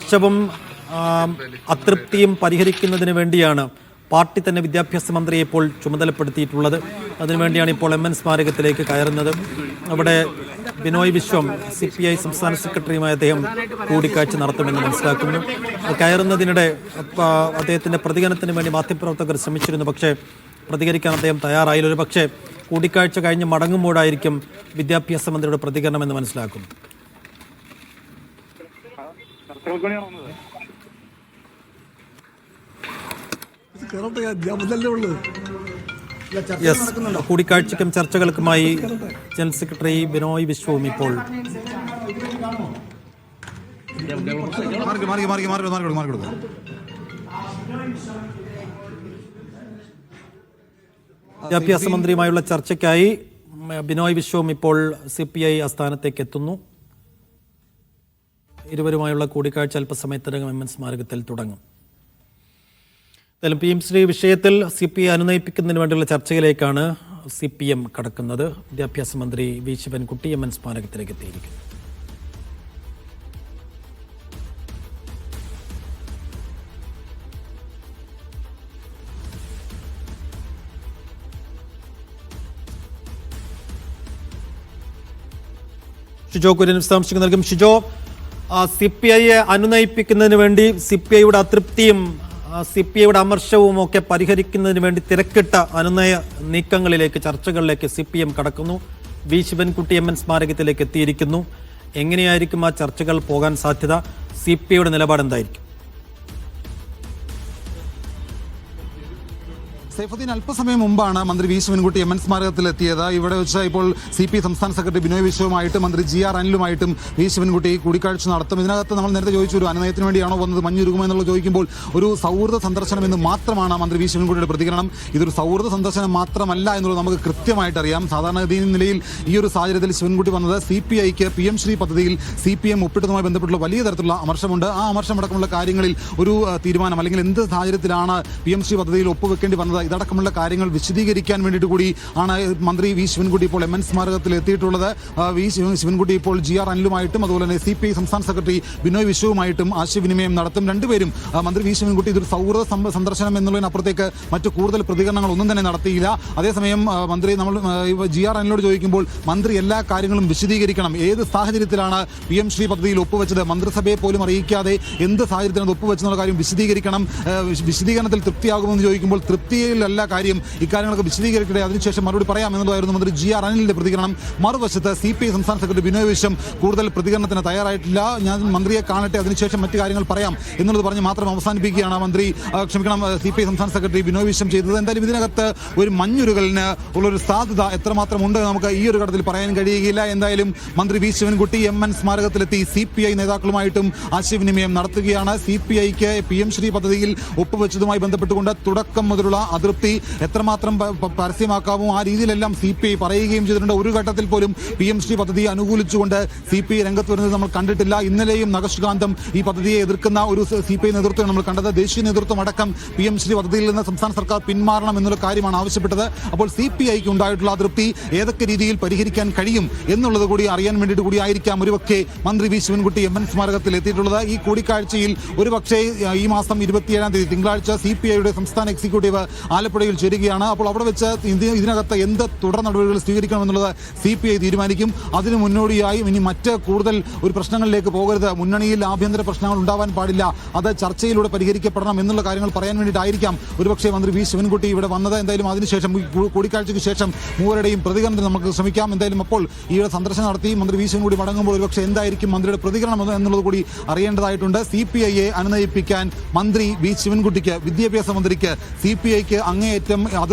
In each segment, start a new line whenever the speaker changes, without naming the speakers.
അമർഷവും അതൃപ്തിയും പരിഹരിക്കുന്നതിന് വേണ്ടിയാണ് പാർട്ടി തന്നെ വിദ്യാഭ്യാസ മന്ത്രിയെ ഇപ്പോൾ ചുമതലപ്പെടുത്തിയിട്ടുള്ളത്. അതിനുവേണ്ടിയാണ് ഇപ്പോൾ MN സ്മാരകത്തിലേക്ക് കയറുന്നത്. അവിടെ ബിനോയ് വിശ്വം CPI സംസ്ഥാന സെക്രട്ടറിയുമായി അദ്ദേഹം കൂടിക്കാഴ്ച നടത്തുമെന്ന് മനസ്സിലാക്കുന്നു. കയറുന്നതിനിടെ അദ്ദേഹത്തിന്റെ പ്രതികരണത്തിന് വേണ്ടി മാധ്യമപ്രവർത്തകർ ശ്രമിച്ചിരുന്നു. പക്ഷേ പ്രതികരിക്കാൻ അദ്ദേഹം തയ്യാറായില്ല. ഒരു പക്ഷേ കൂടിക്കാഴ്ച കഴിഞ്ഞ് മടങ്ങുമ്പോഴായിരിക്കും വിദ്യാഭ്യാസ മന്ത്രിയുടെ പ്രതികരണം എന്ന് മനസ്സിലാക്കുന്നു. കൂടിക്കാഴ്ചയ്ക്കും ചർച്ചകൾക്കുമായി ജനറൽ സെക്രട്ടറി ബിനോയ് വിശ്വവും ഇപ്പോൾ വിദ്യാഭ്യാസ മന്ത്രിയുമായുള്ള ചർച്ചയ്ക്കായി ബിനോയ് വിശ്വവും ഇപ്പോൾ CPI ആസ്ഥാനത്തേക്ക് എത്തുന്നു. ഇരുവരുമായുള്ള കൂടിക്കാഴ്ച അല്പസമയത്തിനകം MN സ്മാരകത്തിൽ തുടങ്ങും. എന്തായാലും PMC വിഷയത്തിൽ CPI അനുനയിപ്പിക്കുന്നതിന് വേണ്ടിയുള്ള ചർച്ചയിലേക്കാണ് CPM കടക്കുന്നത്. വിദ്യാഭ്യാസ മന്ത്രി വി ശിവൻകുട്ടി MN സ്മാരകത്തിലേക്ക് എത്തിയിരിക്കുന്നു. ഷിജോ കുര്യൻ വിശദാംശങ്ങൾ നൽകും. ഷിജോ, CPIയെ അനുനയിപ്പിക്കുന്നതിന് വേണ്ടി CPIയുടെ അതൃപ്തിയും CPIയുടെ അമർഷവും ഒക്കെ പരിഹരിക്കുന്നതിന് വേണ്ടി തിരക്കിട്ട അനുനയ നീക്കങ്ങളിലേക്ക്, ചർച്ചകളിലേക്ക് CPM കടക്കുന്നു. വി ശിവൻകുട്ടി MN സ്മാരകത്തിലേക്ക് എത്തിയിരിക്കുന്നു. എങ്ങനെയായിരിക്കും ആ ചർച്ചകൾ പോകാൻ സാധ്യത? CPIയുടെ നിലപാട് എന്തായിരിക്കും?
സൈഫുദ്ദീൻ, അല്പസമയം മുമ്പാണ് മന്ത്രി വി ശിവൻകുട്ടി MN സ്മാരകത്തിലെത്തിയത്. ഇവിടെ വെച്ച് ഇപ്പോൾ CPI സംസ്ഥാന സെക്രട്ടറി ബിനോയ് വിശ്വവുമായിട്ടും മന്ത്രി GR അനിലുമായിട്ടും വി ശിവൻകുട്ടി കൂടിക്കാഴ്ച നടത്തും. ഇതിനകത്ത് നമ്മൾ നേരത്തെ ചോദിച്ചു, ഒരു അനുനയത്തിന് വേണ്ടിയാണോ വന്നത്, മഞ്ഞുരുകുമോ എന്നുള്ളത് ചോദിക്കുമ്പോൾ ഒരു സൗഹൃദ സന്ദർശനം എന്ന് മാത്രമാണ് മന്ത്രി വി ശിവൻകുട്ടിയുടെ പ്രതികരണം. ഇതൊരു സൗഹൃദ സന്ദർശനം മാത്രമല്ല എന്നുള്ളത് നമുക്ക് കൃത്യമായിട്ട് അറിയാം. സാധാരണഗതി നിലയിൽ ഈ ഒരു സാഹചര്യത്തിൽ ശിവൻകുട്ടി വന്നത് CPIക്ക് PM ശ്രീ പദ്ധതിയിൽ CPM ഒപ്പിട്ടതുമായി ബന്ധപ്പെട്ടുള്ള വലിയ തരത്തിലുള്ള അമർഷമുണ്ട്. ആ അമർഷമടക്കമുള്ള കാര്യങ്ങളിൽ ഒരു തീരുമാനം, അല്ലെങ്കിൽ എന്ത് സാഹചര്യത്തിലാണ് PM ശ്രീ പദ്ധതിയിൽ ഒപ്പുവെക്കേണ്ടി വന്നത്, ഇതടക്കമുള്ള കാര്യങ്ങൾ വിശദീകരിക്കാൻ വേണ്ടിയിട്ട് കൂടി ആണ് മന്ത്രി വി ശിവൻകുട്ടി ഇപ്പോൾ MN സ്മാരകത്തിൽ എത്തിയിട്ടുള്ളത്. വി ശിവൻകുട്ടി ഇപ്പോൾ GR അനിലുമായിട്ടും അതുപോലെ തന്നെ CPI സംസ്ഥാന സെക്രട്ടറി ബിനോയ് വിശ്വവുമായിട്ടും ആശയവിനിമയം നടത്തും. രണ്ടുപേരും മന്ത്രി വി ശിവൻകുട്ടി ഇതൊരു സൗഹൃദ സന്ദർശനം എന്നുള്ളതിനപ്പുറത്തേക്ക് മറ്റു കൂടുതൽ പ്രതികരണങ്ങൾ ഒന്നും തന്നെ നടത്തിയില്ല. അതേസമയം മന്ത്രി നമ്മൾ GR അനിലോട് ചോദിക്കുമ്പോൾ മന്ത്രി എല്ലാ കാര്യങ്ങളും വിശദീകരിക്കണം. ഏത് സാഹചര്യത്തിലാണ് PM ശ്രീ പദ്ധതിയിൽ ഒപ്പുവെച്ചത്, മന്ത്രിസഭയെ പോലും അറിയിക്കാതെ എന്ത് സാഹചര്യത്തിലാണ് ഒപ്പുവെച്ചെന്നുള്ള കാര്യം വിശദീകരിക്കണം. വിശദീകരണത്തിൽ തൃപ്തിയാകുമെന്ന് ചോദിക്കുമ്പോൾ തൃപ്തിയിലല്ല കാര്യം, ഇക്കാര്യങ്ങളൊക്കെ വിശദീകരിക്കട്ടെ, അതിനുശേഷം മറുപടി പറയാം എന്നുള്ളതായിരുന്നു മന്ത്രി GR അനിലിന്റെ പ്രതികരണം. മറുവശത്ത് CPI സംസ്ഥാന സെക്രട്ടറി ബിനോയ് വിശ്വം കൂടുതൽ പ്രതികരണത്തിന് തയ്യാറായിട്ടില്ല. ഞാൻ മന്ത്രിയെ കാണട്ടെ, അതിനുശേഷം മറ്റു കാര്യങ്ങൾ പറയാം എന്നുള്ളത് പറഞ്ഞ് മാത്രം അവസാനിപ്പിക്കുകയാണ് CPI സംസ്ഥാന സെക്രട്ടറി ബിനോയ് വിശ്വം ചെയ്തത്. എന്തായാലും ഇതിനകത്ത് ഒരു മഞ്ഞുരുകലിന് ഉള്ളൊരു സാധ്യത എത്രമാത്രം ഉണ്ട് നമുക്ക് ഈ ഒരു ഘട്ടത്തിൽ പറയാൻ കഴിയുകയില്ല. എന്തായാലും മന്ത്രി വി ശിവൻകുട്ടി MN സ്മാരകത്തിലെത്തി CPI നേതാക്കളുമായിട്ടും ആശയവിനിമയം നടത്തുകയാണ്. CPIക്ക് PM ശ്രീ പദ്ധതിയിൽ ഒപ്പുവെച്ചതുമായി ബന്ധപ്പെട്ടുകൊണ്ട് തുടക്കം മുതലുള്ള അതൃപ്തി എത്രമാത്രം പരസ്യമാക്കാമോ ആ രീതിയിലെല്ലാം CPI പറയുകയും ചെയ്തിട്ടുണ്ട്. ഒരു ഘട്ടത്തിൽ പോലും PM ശ്രീ പദ്ധതിയെ അനുകൂലിച്ചുകൊണ്ട് CPI രംഗത്ത് വരുന്നത് നമ്മൾ കണ്ടിട്ടില്ല. ഇന്നലെയും നഖശുകാന്തം ഈ പദ്ധതിയെ എതിർക്കുന്ന ഒരു CPI നേതൃത്വം നമ്മൾ കണ്ടത്. ദേശീയ നേതൃത്വം അടക്കം PM ശ്രീ പദ്ധതിയിൽ നിന്ന് സംസ്ഥാന സർക്കാർ പിന്മാറണം എന്നുള്ള കാര്യമാണ് ആവശ്യപ്പെട്ടത്. അപ്പോൾ CPIക്ക് ഉണ്ടായിട്ടുള്ള അതൃപ്തി ഏതൊക്കെ രീതിയിൽ പരിഹരിക്കാൻ കഴിയും എന്നുള്ളത് കൂടി അറിയാൻ വേണ്ടിയിട്ട് കൂടി ആയിരിക്കാം ഒരുപക്ഷെ മന്ത്രി വി ശിവൻകുട്ടി MN സ്മാരകത്തിൽ എത്തിയിട്ടുള്ളത്. ഈ കൂടിക്കാഴ്ചയിൽ ഒരുപക്ഷെ ഈ മാസം 27-ാം തീയതി തിങ്കളാഴ്ച CPIയുടെ സംസ്ഥാന എക്സിക്യൂട്ടീവ് ആലപ്പുഴയിൽ ചേരുകയാണ്. അപ്പോൾ അവിടെ വെച്ച് ഇതിനകത്ത് എന്ത് തുടർ നടപടികൾ സ്വീകരിക്കണമെന്നുള്ളത് CPI തീരുമാനിക്കും. അതിന് മുന്നോടിയായും ഇനി മറ്റ് കൂടുതൽ ഒരു പ്രശ്നങ്ങളിലേക്ക് പോകരുത്, മുന്നണിയിൽ ആഭ്യന്തര പ്രശ്നങ്ങൾ ഉണ്ടാവാൻ പാടില്ല, അത് ചർച്ചയിലൂടെ പരിഹരിക്കപ്പെടണം എന്നുള്ള കാര്യങ്ങൾ പറയാൻ വേണ്ടിയിട്ടായിരിക്കാം ഒരുപക്ഷെ മന്ത്രി വി ശിവൻകുട്ടി ഇവിടെ വന്നത്. എന്തായാലും അതിനുശേഷം കൂടിക്കാഴ്ചയ്ക്ക് ശേഷം മൂവരുടെയും പ്രതികരണത്തിന് നമുക്ക് ശ്രമിക്കാം. എന്തായാലും അപ്പോൾ ഈ സന്ദർശനം നടത്തി മന്ത്രി വി ശിവൻകുട്ടി മടങ്ങുമ്പോൾ ഒരുപക്ഷെ എന്തായിരിക്കും മന്ത്രിയുടെ പ്രതികരണം എന്നുള്ളത് കൂടി അറിയേണ്ടതായിട്ടുണ്ട്. CPIയെ അനുനയിപ്പിക്കാൻ മന്ത്രി വി ശിവൻകുട്ടിക്ക്, വിദ്യാഭ്യാസ മന്ത്രിക്ക്, CPIക്ക് അങ്ങേയറ്റം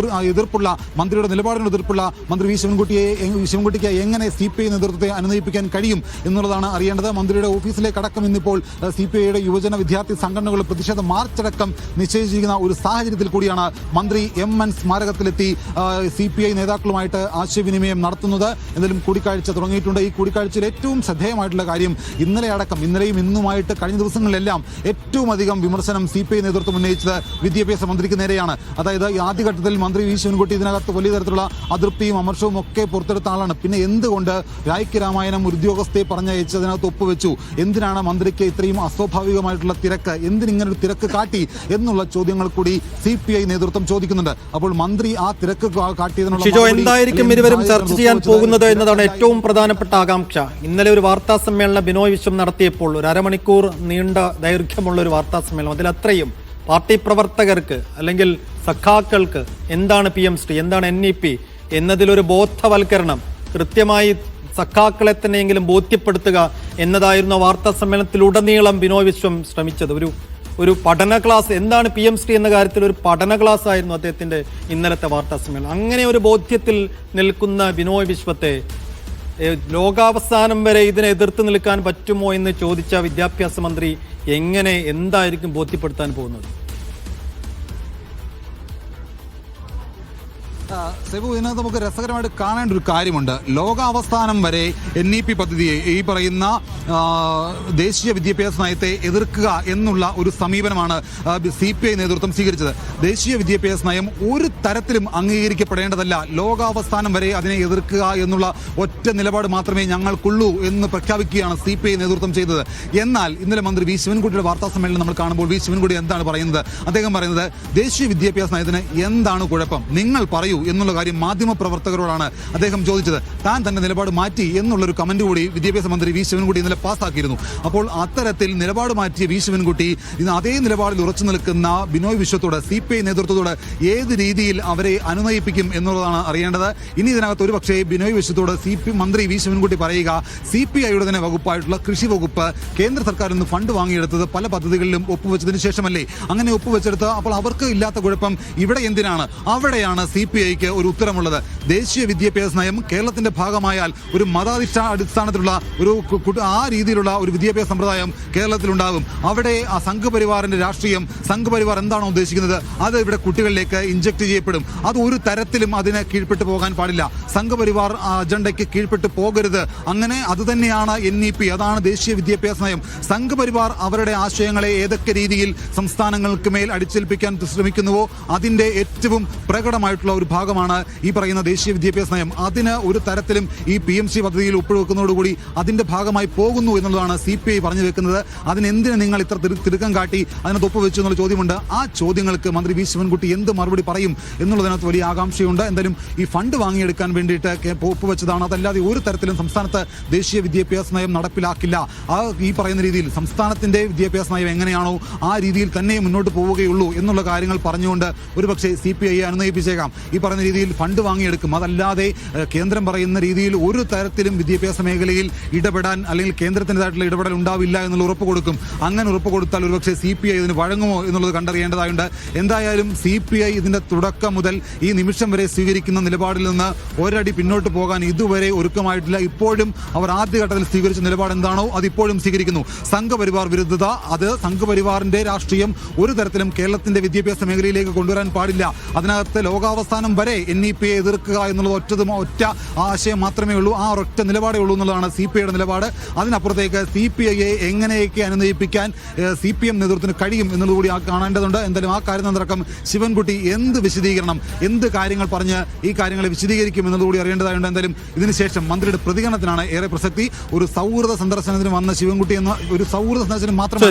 എതിർപ്പുള്ള, മന്ത്രിയുടെ നിലപാടിന് എതിർപ്പുള്ള മന്ത്രി വി ശിവൻകുട്ടിക്ക് എങ്ങനെ CPI നേതൃത്വത്തെ അനുനയിപ്പിക്കാൻ കഴിയും എന്നുള്ളതാണ് അറിയേണ്ടത്. മന്ത്രിയുടെ ഓഫീസിലേക്കടക്കം ഇന്നിപ്പോൾ CPIയുടെ യുവജന വിദ്യാർത്ഥി സംഘടനകൾ പ്രതിഷേധ മാർച്ചടക്കം നിശ്ചയിച്ചിരിക്കുന്ന ഒരു സാഹചര്യത്തിൽ കൂടിയാണ് മന്ത്രി MN സ്മാരകത്തിലെത്തി CPI നേതാക്കളുമായിട്ട് ആശയവിനിമയം നടത്തുന്നത്. എന്തായാലും കൂടിക്കാഴ്ച തുടങ്ങിയിട്ടുണ്ട്. ഈ കൂടിക്കാഴ്ചയിൽ ഏറ്റവും ശ്രദ്ധേയമായിട്ടുള്ള കാര്യം ഇന്നലെയും ഇന്നുമായിട്ട് കഴിഞ്ഞ ദിവസങ്ങളിലെല്ലാം ഏറ്റവും അധികം വിമർശനം CPI നേതൃത്വം ഉന്നയിച്ചത് വിദ്യാഭ്യാസ മന്ത്രിക്ക് നേരെയാണ്. അതായത് അതായത് ഈ ആദ്യഘട്ടത്തിൽ മന്ത്രി വി ശിവൻകുട്ടി ഇതിനകത്ത് വലിയ തരത്തിലുള്ള അതൃപ്തിയും അമർഷവും ഒക്കെ പുറത്തെടുത്ത ആളാണ്. പിന്നെ എന്തുകൊണ്ട് രായ്ക്ക് രാമായണം ഒരു ഉദ്യോഗസ്ഥയെ പറഞ്ഞയച്ച് അതിനകത്ത് ഒപ്പുവെച്ചു? എന്തിനാണ് മന്ത്രിക്ക് ഇത്രയും അസ്വാഭാവികമായിട്ടുള്ള തിരക്ക്? എന്തിനിങ്ങനെ ഒരു തിരക്ക് കാട്ടി എന്നുള്ള ചോദ്യങ്ങൾ കൂടി CPI നേതൃത്വം ചോദിക്കുന്നുണ്ട്. അപ്പോൾ മന്ത്രി ആ തിരക്ക് കാട്ടിയതിനുള്ള
എന്തായിരിക്കും ഇരുവരും ചർച്ച ചെയ്യാൻ പോകുന്നത് എന്നതാണ് ഏറ്റവും പ്രധാനപ്പെട്ട ആകാംക്ഷ. ഇന്നലെ ഒരു വാർത്താ സമ്മേളനം ബിനോയ് വിശ്വം നടത്തിയപ്പോൾ ഒരു അരമണിക്കൂർ നീണ്ട ദൈർഘ്യമുള്ള ഒരു വാർത്താ സമ്മേളനം, അതിലത്രയും പാർട്ടി പ്രവർത്തകർക്ക് അല്ലെങ്കിൽ സഖാക്കൾക്ക് എന്താണ് PMC, എന്താണ് NEP എന്നതിലൊരു ബോധവൽക്കരണം കൃത്യമായി സഖാക്കളെ തന്നെയെങ്കിലും ബോധ്യപ്പെടുത്തുക എന്നതായിരുന്നു വാർത്താ സമ്മേളനത്തിലുടനീളം ബിനോയ് വിശ്വം ശ്രമിച്ചത്. ഒരു പഠന ക്ലാസ്, എന്താണ് PMC എന്ന കാര്യത്തിൽ ഒരു പഠന ക്ലാസ് ആയിരുന്നു അദ്ദേഹത്തിന്റെ ഇന്നലത്തെ വാർത്താ സമ്മേളനം. അങ്ങനെ ഒരു ബോധ്യത്തിൽ നിൽക്കുന്ന ബിനോയ് വിശ്വത്തെ ലോകാവസാനം വരെ ഇതിനെ എതിർത്ത് നിൽക്കാൻ പറ്റുമോ എന്ന് ചോദിച്ച വിദ്യാഭ്യാസ മന്ത്രി എന്തായിരിക്കും ബോധ്യപ്പെടുത്താൻ പോകുന്നത്?
സെബു, ഇതിനകത്ത് നമുക്ക് രസകരമായിട്ട് കാണേണ്ട ഒരു കാര്യമുണ്ട്. ലോകാവസാനം വരെ NEP പദ്ധതിയെ, ഈ പറയുന്ന ദേശീയ വിദ്യാഭ്യാസ നയത്തെ എതിർക്കുക എന്നുള്ള ഒരു സമീപനമാണ് CPI നേതൃത്വം സ്വീകരിച്ചത്. ദേശീയ വിദ്യാഭ്യാസ നയം ഒരു തരത്തിലും അംഗീകരിക്കപ്പെടേണ്ടതല്ല, ലോകാവസാനം വരെ അതിനെ എതിർക്കുക എന്നുള്ള ഒറ്റ നിലപാട് മാത്രമേ ഞങ്ങൾക്കുള്ളൂ എന്ന് പ്രഖ്യാപിക്കുകയാണ് CPI നേതൃത്വം ചെയ്തത്. എന്നാൽ ഇന്നലെ മന്ത്രി വി ശിവൻകുട്ടിയുടെ വാർത്താ സമ്മേളനം നമ്മൾ കാണുമ്പോൾ വി ശിവൻകുട്ടി എന്താണ് പറയുന്നത്? അദ്ദേഹം പറയുന്നത് ദേശീയ വിദ്യാഭ്യാസ നയത്തിന് എന്താണ് കുഴപ്പം, നിങ്ങൾ പറയൂ എന്നുള്ള കാര്യം മാധ്യമ പ്രവർത്തകരോടാണ് അദ്ദേഹം ചോദിച്ചത്. താൻ തന്റെ നിലപാട് മാറ്റി എന്നുള്ളൊരു കമന്റ് കൂടി വിദ്യാഭ്യാസ മന്ത്രി വി ശിവൻകുട്ടി ഇന്നലെ പാസ്സാക്കിയിരുന്നു. അപ്പോൾ അത്തരത്തിൽ നിലപാട് മാറ്റിയ വി ശിവൻകുട്ടി ഇന്ന് അതേ നിലപാടിൽ ഉറച്ചു നിൽക്കുന്ന ബിനോയ് വിശ്വത്തോട്, CPI നേതൃത്വത്തോട് ഏത് രീതിയിൽ അവരെ അനുനയിപ്പിക്കും എന്നുള്ളതാണ് അറിയേണ്ടത്. ഇനി ഇതിനകത്ത് ഒരു പക്ഷേ ബിനോയ് വിശ്വത്തോട് മന്ത്രി വി ശിവൻകുട്ടി പറയുക, CPIയുടെ തന്നെ വകുപ്പായിട്ടുള്ള കൃഷി വകുപ്പ് കേന്ദ്ര സർക്കാരിൽ നിന്ന് ഫണ്ട് വാങ്ങിയെടുത്തത് പല പദ്ധതികളിലും ഒപ്പുവെച്ചതിന് ശേഷമല്ലേ? അങ്ങനെ ഒപ്പുവെച്ചെടുത്ത് അപ്പോൾ അവർക്ക് ഇല്ലാത്ത കുഴപ്പം ഇവിടെ എന്തിനാണ്? അവിടെയാണ് CPIക്ക് ഒരു ഉത്തരമുള്ളത്. ദേശീയ വിദ്യാഭ്യാസ നയം കേരളത്തിന്റെ ഭാഗമായാൽ ഒരു അടിസ്ഥാനത്തിലുള്ള ഒരു ആ രീതിയിലുള്ള ഒരു വിദ്യാഭ്യാസ സമ്പ്രദായം കേരളത്തിലുണ്ടാകും. അവിടെ ആ സംഘപരിവാറിന്റെ രാഷ്ട്രീയം, സംഘപരിവാർ എന്താണോ ഉദ്ദേശിക്കുന്നത് അത് ഇവിടെ കുട്ടികളിലേക്ക് ഇഞ്ചക്ട് ചെയ്യപ്പെടും. അത് ഒരു തരത്തിലും അതിനെ കീഴ്പ്പെട്ടു പോകാൻ പാടില്ല. സംഘപരിവാർ അജണ്ടയ്ക്ക് കീഴ്പ്പെട്ടു പോകരുത്. അങ്ങനെ അതുതന്നെയാണ് NEP, അതാണ് ദേശീയ വിദ്യാഭ്യാസ നയം. സംഘപരിവാർ അവരുടെ ആശയങ്ങളെ ഏതൊക്കെ രീതിയിൽ സംസ്ഥാനങ്ങൾക്ക് മേൽ അടിച്ചേൽപ്പിക്കാൻ ശ്രമിക്കുന്നുവോ അതിന്റെ ഏറ്റവും പ്രകടമായിട്ടുള്ള ഒരു ഭാഗമാണ് ഈ പറയുന്ന ദേശീയ വിദ്യാഭ്യാസ നയം. അതിന് ഒരു തരത്തിലും ഈ PMC പദ്ധതിയിൽ ഒപ്പുവെക്കുന്നതോടുകൂടി അതിന്റെ ഭാഗമായി പോകുന്നു എന്നുള്ളതാണ് CPI പറഞ്ഞു വെക്കുന്നത്. അതിനെന്തിന് നിങ്ങൾ ഇത്ര തിടുക്കം കാട്ടി അതിനകത്ത് ഒപ്പുവെച്ചു എന്നുള്ള ചോദ്യമുണ്ട്. ആ ചോദ്യങ്ങൾക്ക് മന്ത്രി വി ശിവൻകുട്ടി എന്ത് മറുപടി പറയും എന്നുള്ളതിനകത്ത് വലിയ ആകാംക്ഷയുണ്ട്. എന്തായാലും ഈ ഫണ്ട് വാങ്ങിയെടുക്കാൻ വേണ്ടിയിട്ട് ഒപ്പുവെച്ചതാണ്, അതല്ലാതെ ഒരു തരത്തിലും സംസ്ഥാനത്ത് ദേശീയ വിദ്യാഭ്യാസ നയം നടപ്പിലാക്കില്ല. ഈ പറയുന്ന രീതിയിൽ സംസ്ഥാനത്തിന്റെ വിദ്യാഭ്യാസ നയം എങ്ങനെയാണോ ആ രീതിയിൽ തന്നെ മുന്നോട്ട് പോവുകയുള്ളൂ എന്നുള്ള കാര്യങ്ങൾ പറഞ്ഞുകൊണ്ട് ഒരുപക്ഷെ CPI അനുനയിപ്പിച്ചേക്കാം. ഈ പറയുന്ന രീതിയിൽ ഫണ്ട് വാങ്ങിയെടുക്കും, അതല്ലാതെ കേന്ദ്രം പറയുന്ന രീതിയിൽ ഒരു തരത്തിലും വിദ്യാഭ്യാസ മേഖലയിൽ ഇടപെടാൻ അല്ലെങ്കിൽ കേന്ദ്രത്തിൻ്റെതായിട്ടുള്ള ഇടപെടൽ ഉണ്ടാവില്ല എന്നുള്ള ഉറപ്പ് കൊടുക്കും. അങ്ങനെ ഉറപ്പ് കൊടുത്താൽ ഒരുപക്ഷെ CPI ഇതിന് വഴങ്ങുമോ എന്നുള്ളത് കണ്ടറിയേണ്ടതായുണ്ട്. എന്തായാലും CPI ഇതിന്റെ തുടക്കം മുതൽ ഈ നിമിഷം വരെ സ്വീകരിക്കുന്ന നിലപാടിൽ നിന്ന് ഒരടി പിന്നോട്ട് പോകാൻ ഇതുവരെ ഒരുക്കമായിട്ടില്ല. ഇപ്പോഴും അവർ ആദ്യഘട്ടത്തിൽ സ്വീകരിച്ച നിലപാട് എന്താണോ അതിപ്പോഴും സ്വീകരിക്കുന്നു. സംഘപരിവാർ വിരുദ്ധത, അത് സംഘപരിവാറിന്റെ രാഷ്ട്രീയം ഒരു തരത്തിലും കേരളത്തിന്റെ വിദ്യാഭ്യാസ മേഖലയിലേക്ക് കൊണ്ടുവരാൻ പാടില്ല. അതിനകത്ത് ലോകാവസാനം വരെ NEPയെ എതിർക്കുക എന്നുള്ളത് ഒറ്റ ആശയം മാത്രമേ ഉള്ളൂ, ആ ഒറ്റ നിലപാടേ ഉള്ളൂ എന്നുള്ളതാണ് CPIയുടെ നിലപാട്. അതിനപ്പുറത്തേക്ക് CPIയെ എങ്ങനെയൊക്കെ അനുനയിപ്പിക്കാൻ CPM നേതൃത്വത്തിന് കഴിയും എന്നുള്ളത് കൂടി കാണേണ്ടതുണ്ട്. എന്തായാലും ആ കാര്യം നടക്കം ശിവൻകുട്ടി എന്ത് വിശദീകരണം, എന്ത് കാര്യങ്ങൾ പറഞ്ഞ് ഈ കാര്യങ്ങളെ വിശദീകരിക്കും എന്നുള്ളത് കൂടി അറിയേണ്ടതായുണ്ട്. എന്തായാലും ഇതിനുശേഷം മന്ത്രിയുടെ പ്രതികരണത്തിനാണ് ഏറെ പ്രസക്തി. ഒരു സൗഹൃദ സന്ദർശനത്തിന് വന്ന ശിവൻകുട്ടി എന്ന ഒരു സൗഹൃദ സന്ദർശനം മാത്രമേ